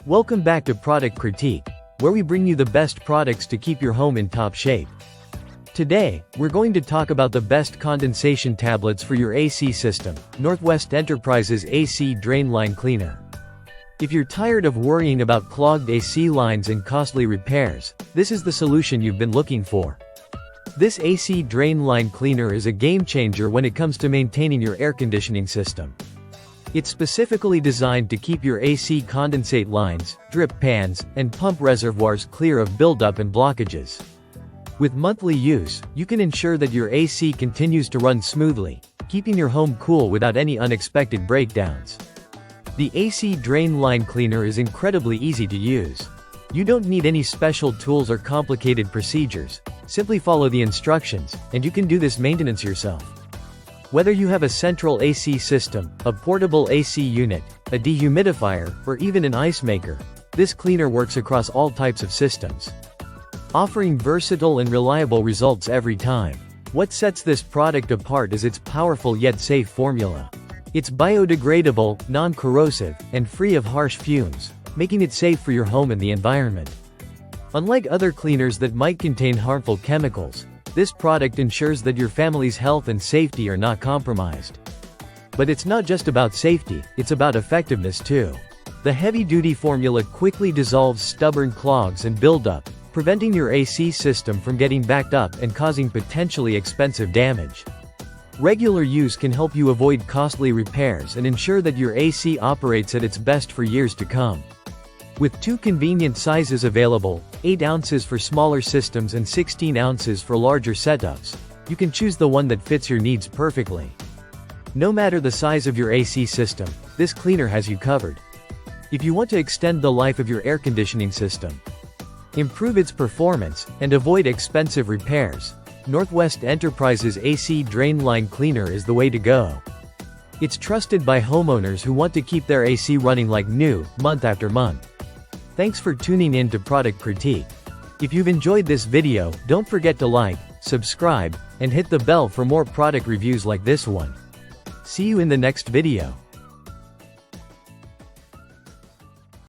Welcome back to Product Critique, where we bring you the best products to keep your home in top shape. Today, we're going to talk about the best condensation tablets for your AC system, Northwest Enterprises AC Drain Line Cleaner. If you're tired of worrying about clogged AC lines and costly repairs, this is the solution you've been looking for. This AC Drain Line Cleaner is a game changer when it comes to maintaining your air conditioning system. It's specifically designed to keep your AC condensate lines, drip pans, and pump reservoirs clear of buildup and blockages. With monthly use, you can ensure that your AC continues to run smoothly, keeping your home cool without any unexpected breakdowns. The AC Drain Line Cleaner is incredibly easy to use. You don't need any special tools or complicated procedures. Simply follow the instructions, and you can do this maintenance yourself. Whether you have a central AC system, a portable AC unit, a dehumidifier, or even an ice maker, this cleaner works across all types of systems, offering versatile and reliable results every time. What sets this product apart is its powerful yet safe formula. It's biodegradable, non-corrosive, and free of harsh fumes, making it safe for your home and the environment. Unlike other cleaners that might contain harmful chemicals, this product ensures that your family's health and safety are not compromised. But it's not just about safety, it's about effectiveness too. The heavy-duty formula quickly dissolves stubborn clogs and buildup, preventing your AC system from getting backed up and causing potentially expensive damage. Regular use can help you avoid costly repairs and ensure that your AC operates at its best for years to come. With two convenient sizes available, 8 ounces for smaller systems and 16 ounces for larger setups, you can choose the one that fits your needs perfectly. No matter the size of your AC system, this cleaner has you covered. If you want to extend the life of your air conditioning system, improve its performance, and avoid expensive repairs, Northwest Enterprises AC Drain Line Cleaner is the way to go. It's trusted by homeowners who want to keep their AC running like new, month after month. Thanks for tuning in to Product Critique. If you've enjoyed this video, don't forget to like, subscribe, and hit the bell for more product reviews like this one. See you in the next video.